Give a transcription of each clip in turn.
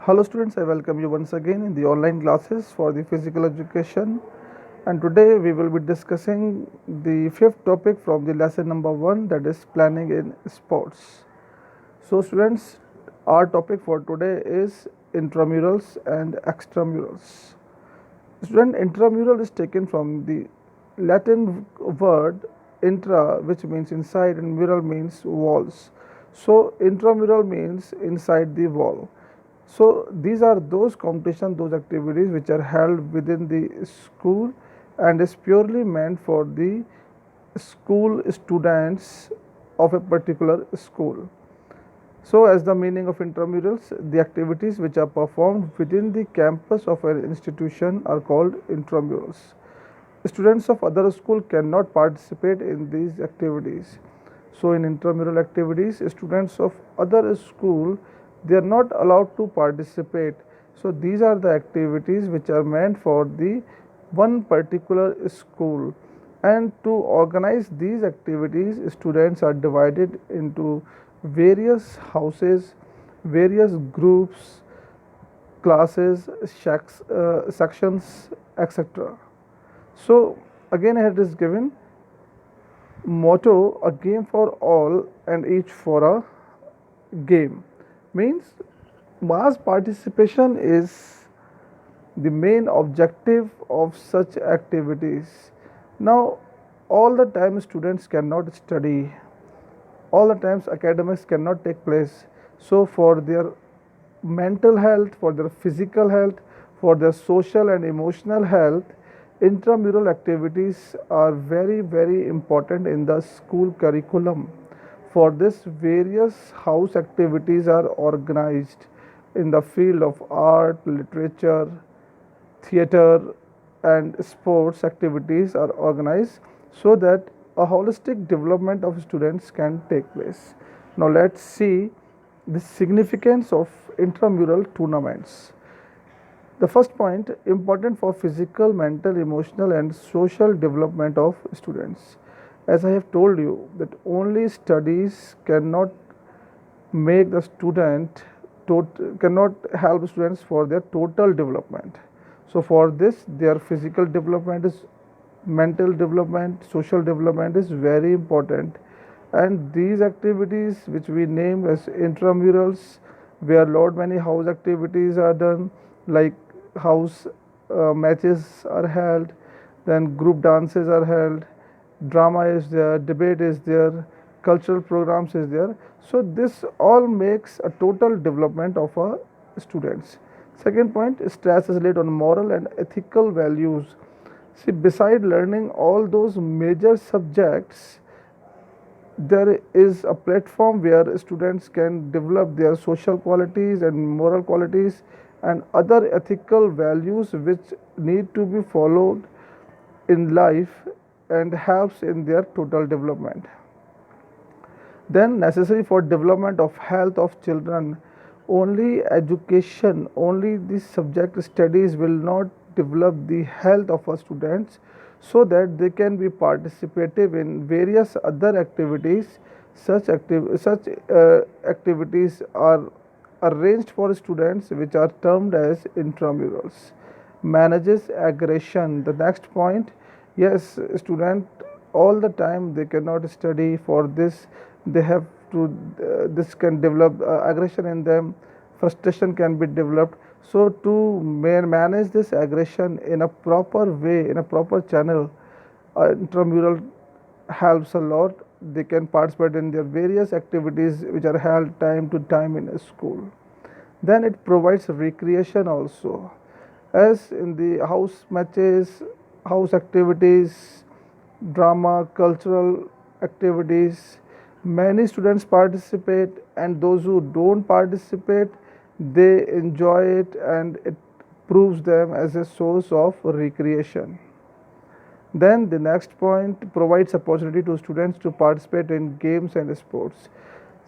Hello students, I welcome you once again in the online classes for the physical education, and today we will be discussing the fifth topic from the lesson number 1, that is planning in sports. So students, our topic for today is intramurals and extramurals. Student, intramural is taken from the Latin word intra, which means inside, and mural means walls. So intramural means inside the wall. So these are those competitions, those activities which are held within the school and is purely meant for the school students of a particular school. So, as the meaning of intramurals, the activities which are performed within the campus of an institution are called intramurals. Students of other school cannot participate in these activities. So, in intramural activities, students of other school they are not allowed to participate. So, these are the activities which are meant for the one particular school. And to organize these activities, students are divided into various houses, various groups, classes, sections, etc. So again it is given motto, a game for all and each for a game, means mass participation is the main objective of such activities. Now all the time students cannot study, all the times academics cannot take place. So for their mental health, for their physical health, for their social and emotional health, intramural activities are very important in the school curriculum. For this, various house activities are organized in the field of art, literature, theater, and sports activities are organized so that a holistic development of students can take place. Now let's see the significance of intramural tournaments. The first point, important for physical, mental, emotional and social development of students. As I have told you that only studies cannot make the student cannot help students for their total development. So for this their physical development is mental development, social development is very important, and these activities which we name as intramurals, where lot many house activities are done, like house matches are held, then group dances are held, drama is there, debate is there, cultural programs is there. So this all makes a total development of our students. Second point, stress is laid on moral and ethical values. See, beside learning all those major subjects, there is a platform where students can develop their social qualities and moral qualities and other ethical values which need to be followed in life and helps in their total development. Then necessary for development of health of children, only education, only the subject studies will not develop the health of our students, so that they can be participative in various other activities. Such activities are arranged for students which are termed as intramurals. Manages aggression, the next point. Yes, student all the time they cannot study. For this they have to this can develop aggression in them, frustration can be developed. So to manage this aggression in a proper way, in a proper channel, intramural helps a lot. They can participate in their various activities which are held time to time in a school. Then it provides recreation also, as in the house matches, house activities, drama, cultural activities. Many students participate, and those who don't participate, they enjoy it, and it proves them as a source of recreation. Then the next point, provides opportunity to students to participate in games and sports.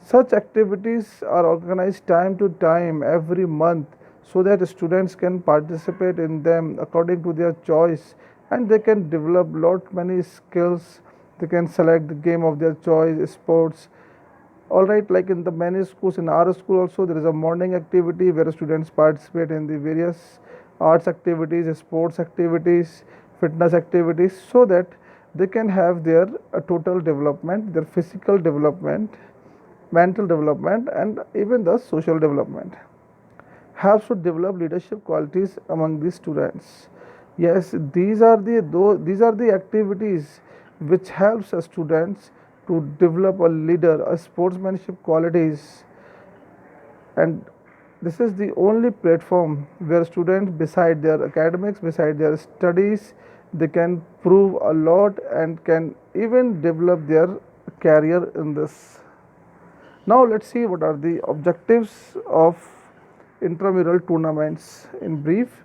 Such activities are organized time to time every month so that students can participate in them according to their choice, and they can develop lot many skills. They can select the game of their choice, sports, All right, like in the many schools, in our school also, there is a morning activity where students participate in the various arts activities, sports activities, fitness activities, so that they can have their total development, their physical development, mental development, and even the social development. Helps to develop leadership qualities among the students. Yes, these are the activities which helps a students to develop a leader, a sportsmanship qualities, and this is the only platform where students, beside their academics, beside their studies, they can prove a lot and can even develop their career in this. Now let's see what are the objectives of intramural tournaments in brief.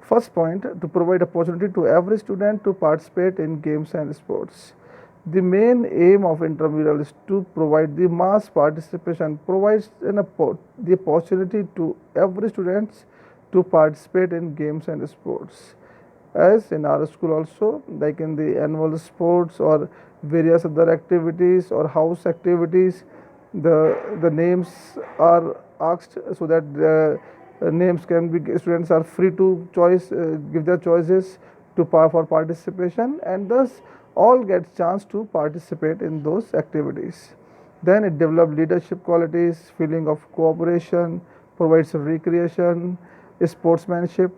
First point, to provide opportunity to every student to participate in games and sports. The main aim of intramural is to provide the mass participation, provides the opportunity to every students to participate in games and sports. As in our school also, like in the annual sports or various other activities or house activities, the names are asked so that the names can be, students are free to choice, give their choices to for participation, and thus all get chance to participate in those activities. Then it develops leadership qualities, feeling of cooperation, provides recreation, sportsmanship,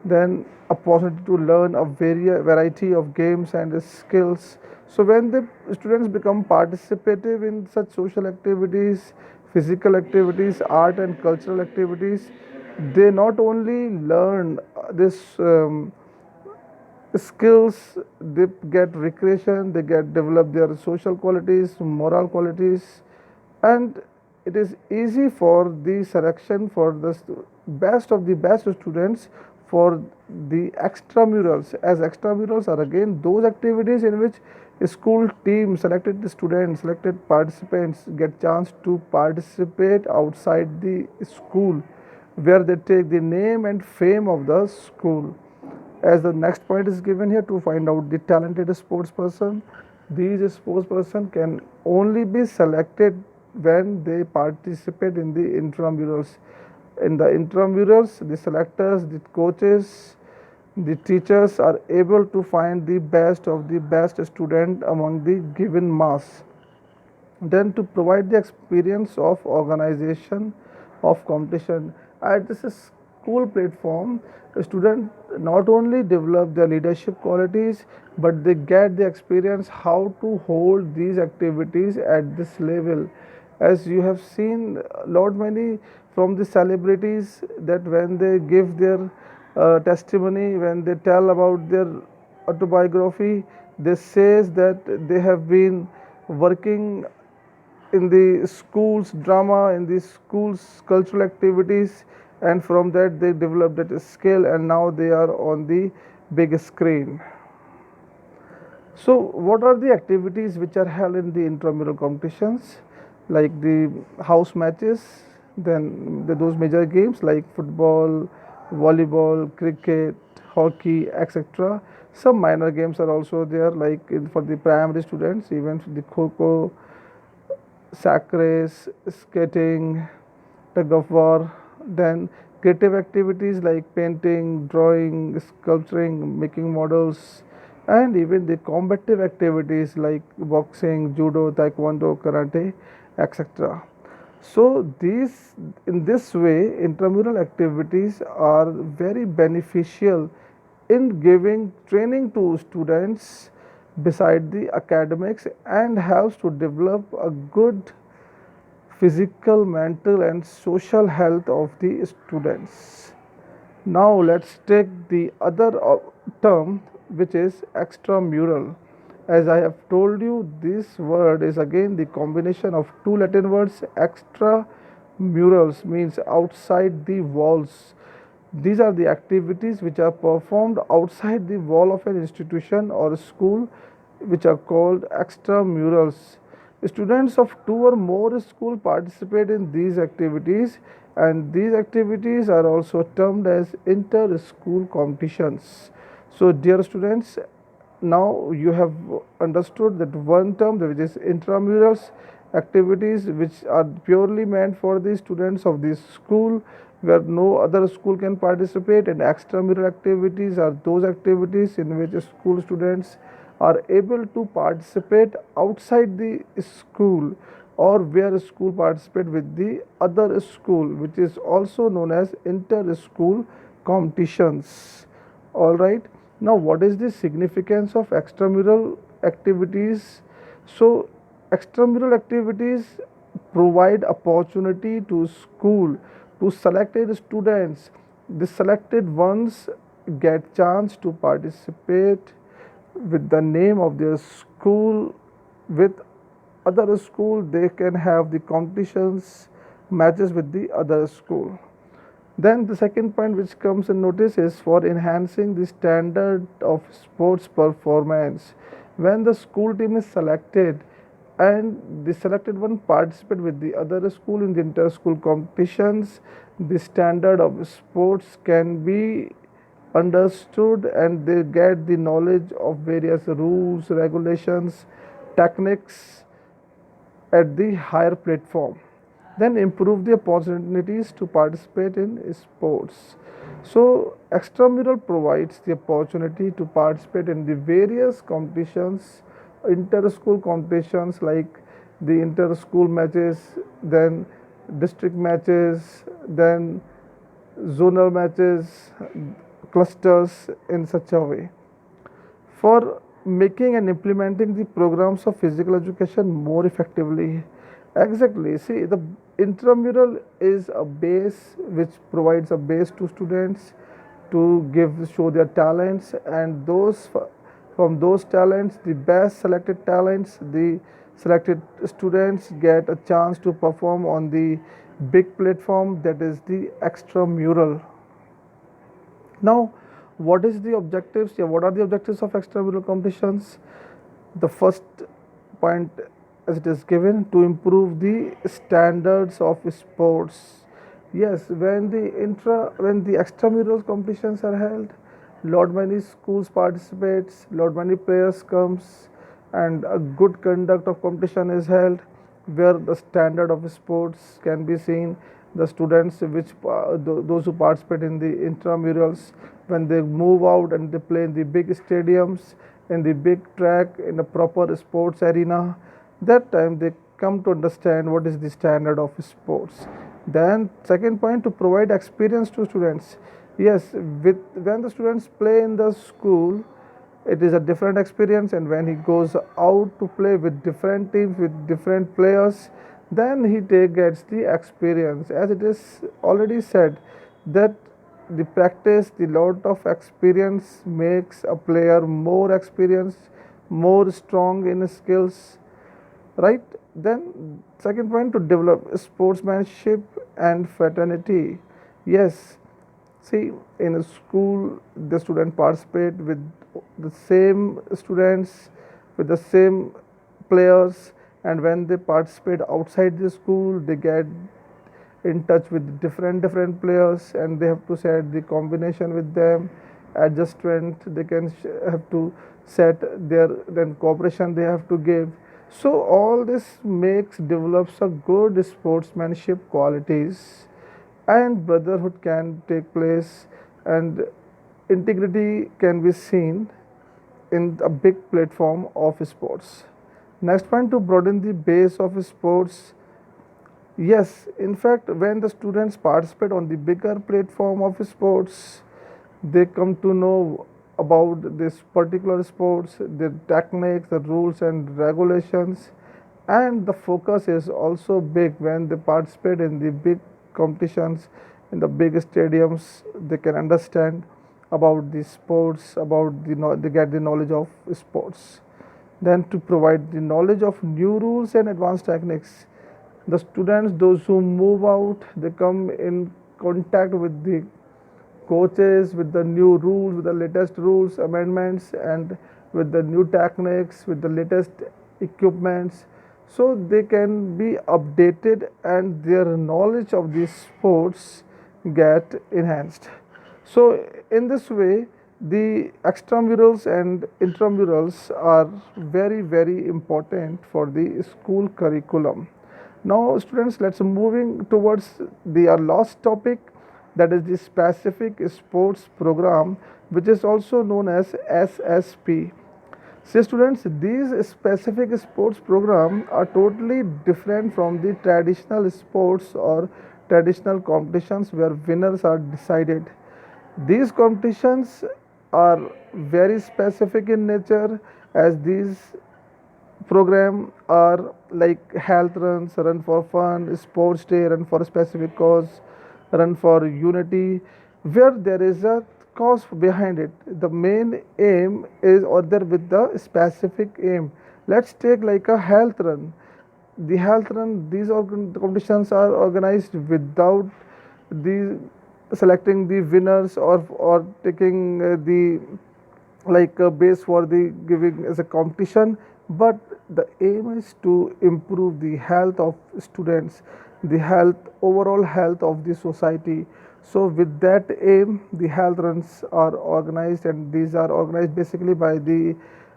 then opportunity to learn a variety of games and skills. So when the students become participative in such social activities, physical activities, art and cultural activities, they not only learn this skills, they get recreation, they get develop their social qualities, moral qualities, and it is easy for the selection for the best of the best students for the extramurals, as extramurals are again those activities in which a school team, selected students, selected participants get chance to participate outside the school, where they take the name and fame of the school. As the next point is given here, to find out the talented sports person, these sports person can only be selected when they participate in the intramurals. In the intramurals, the selectors, the coaches, the teachers are able to find the best of the best student among the given mass. Then to provide the experience of organization of competition at this school platform, a student not only develop their leadership qualities, but they get the experience how to hold these activities at this level. As you have seen lot many from the celebrities, that when they give their testimony, when they tell about their autobiography, they says that they have been working in the school's drama, in the school's cultural activities, and from that they developed that skill, and now they are on the big screen. So, what are the activities which are held in the intramural competitions? Like the house matches, then those major games like football, volleyball, cricket, hockey, etc. Some minor games are also there, like for the primary students, even the kho, sack race, skating, tug of war. Then creative activities like painting, drawing, sculpturing, making models, and even the combative activities like boxing, judo, taekwondo, karate, etc. So these, in this way, intramural activities are very beneficial in giving training to students beside the academics, and helps to develop a good physical, mental, and social health of the students. Now let's take the other term, which is extramural. As I have told you, this word is again the combination of two Latin words. Extra murals means outside the walls. These are the activities which are performed outside the wall of an institution or school, which are called extramurals. Students of two or more schools participate in these activities, and these activities are also termed as inter-school competitions. So, dear students, now you have understood that one term, which is intramurals, activities which are purely meant for the students of this school, where no other school can participate. And extramural activities are those activities in which school students are able to participate outside the school, or where a school participate with the other school, which is also known as inter school competitions. All right. Now, what is the significance of extramural activities? So, extramural activities provide opportunity to school to selected students. The selected ones get chance to participate with the name of their school with other school. They can have the competitions, matches with the other school. Then the second point which comes in notice is for enhancing the standard of sports performance. When the school team is selected and the selected one participate with the other school in the inter-school competitions, the standard of sports can be understood, and they get the knowledge of various rules, regulations, techniques at the higher platform. Then improve the opportunities to participate in sports. So extramural provides the opportunity to participate in the various competitions, inter-school competitions like the inter-school matches, then district matches, then zonal matches, clusters, in such a way for making and implementing the programs of physical education more effectively. Exactly. See, the intramural is a base which provides a base to students to give show their talents, and those from those talents, the best selected talents, the selected students get a chance to perform on the big platform, that is the extramural. Now, what is the objectives? Yeah, what are the objectives of extramural competitions? The first point, as it is given, to improve the standards of sports. Yes, when the extramural competitions are held, lot many schools participates, lot many players comes, and a good conduct of competition is held, where the standard of sports can be seen. The students which those who participate in the intramurals, when they move out and they play in the big stadiums, in the big track, in a proper sports arena, that time they come to understand what is the standard of sports. Then second point, to provide experience to students. Yes, with when the students play in the school, it is a different experience, and when he goes out to play with different teams with different players, then gets the experience. As it is already said, that the practice, the lot of experience makes a player more experienced, more strong in skills, right? Then second point, to develop sportsmanship and fraternity. Yes, see, in a school the student participate with the same students, with the same players, and when they participate outside the school, they get in touch with different players, and they have to set the combination with them, adjustment they can have to set their, then cooperation they have to give. So all this makes develops a good sportsmanship qualities, and brotherhood can take place, and integrity can be seen in a big platform of sports. Next point, to broaden the base of sports. Yes, in fact, when the students participate on the bigger platform of sports, they come to know about this particular sports, the techniques, the rules and regulations, and the focus is also big when they participate in the big competitions in the big stadiums. They can understand about the sports, about they get the knowledge of sports. Then to provide the knowledge of new rules and advanced techniques, the students, those who move out, they come in contact with the coaches, with the new rules, with the latest rules amendments, and with the new techniques, with the latest equipments, so they can be updated and their knowledge of these sports get enhanced. So in this way, The extramurals and intramurals are very important for the school curriculum. Now students, let's moving towards the our last topic, that is the specific sports program, which is also known as SSP. See students, these specific sports programs are totally different from the traditional sports or traditional competitions where winners are decided. These competitions are very specific in nature, as these program are like health runs, run for fun, sports day, run for a specific cause, run for unity, where there is a cause behind it. The main aim is order with the specific aim. Let's take like a health run. The health run, these competitions are organized without the selecting the winners, or taking the like a base for the giving as a competition, but the aim is to improve the health of students, the health, overall health of the society. So with that aim, the health runs are organized, and these are organized basically by the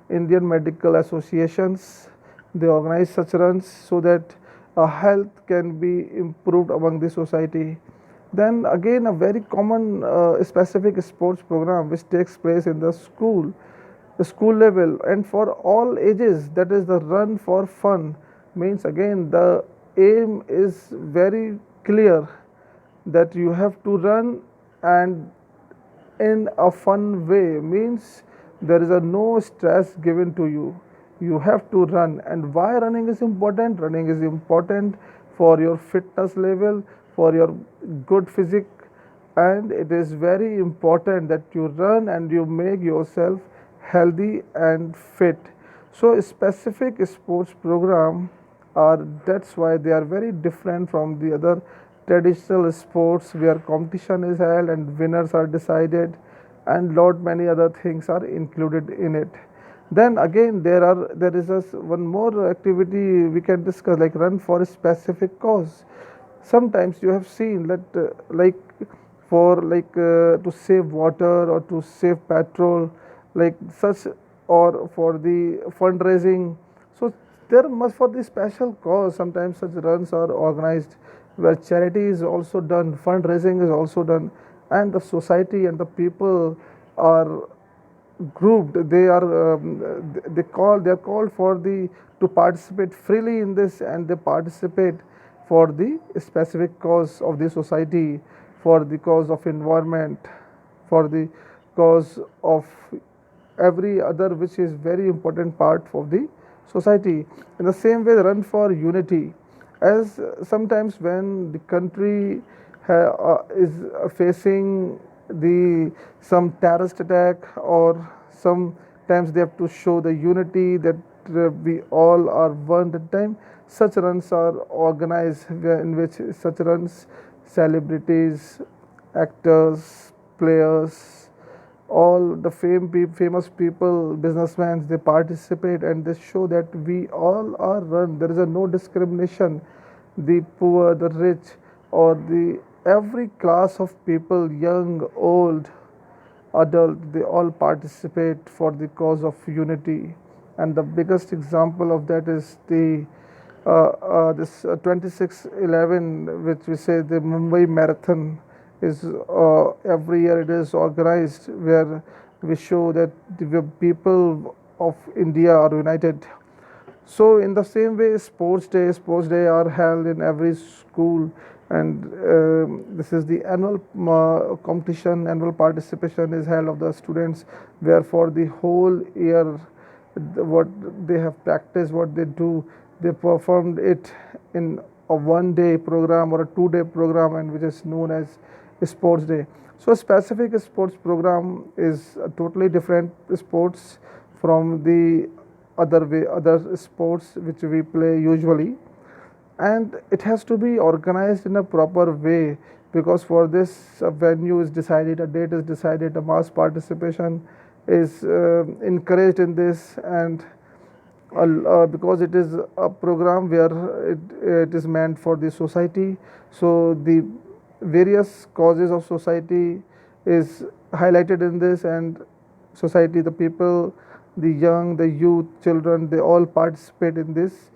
Indian medical associations. They organize such runs so that health can be improved among the society. Then again, a very common specific sports program which takes place in the school level, and for all ages, that is the run for fun. Means again, the aim is very clear, that you have to run and in a fun way. Means there is a no stress given to you. You have to run. And why running is important? Running is important for your fitness level, for your good physique, and it is very important that you run and you make yourself healthy and fit. So specific sports program are, that's why they are very different from the other traditional sports where competition is held and winners are decided, and lot many other things are included in it. Then again, there is a one more activity we can discuss, like run for a specific cause. Sometimes you have seen that like for to save water or to save petrol, like such, or for the fundraising. So there must, for the special cause, sometimes such runs are organized where charity is also done, fundraising is also done, and the society and the people are grouped. They are they are called for the to participate freely in this, and they participate for the specific cause of the society, for the cause of environment, for the cause of every other which is very important part of the society. In the same way, run for unity, as sometimes when the country is facing the some terrorist attack, or sometimes they have to show the unity that we all are one at time. Such runs are organized, in which such runs celebrities, actors, players, all the famous people, businessmen, they participate, and they show that we all are one. There is a no discrimination, the poor, the rich, or the every class of people, young, old, adult, they all participate for the cause of unity. And the biggest example of that is the this 26/11, which we say the Mumbai Marathon, is every year it is organized, where we show that the people of India are united. So in the same way, sports day are held in every school, and this is the annual competition, annual participation is held of the students, where for the whole year, what they have practiced, what they do, they performed it in a 1 day program or a 2 day program, and which is known as sports day. So a specific sports program is a totally different sports from the other sports which we play usually, and it has to be organized in a proper way, because for this a venue is decided, a date is decided, a mass participation is encouraged in this, and because it is a program where it is meant for the society, so the various causes of society is highlighted in this, and society, the people, the young, the youth, children, they all participate in this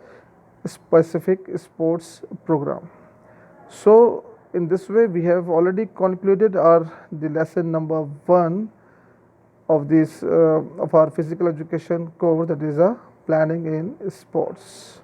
specific sports program. So in this way we have already concluded our the lesson number 1 of this of our physical education course, that is a planning in sports.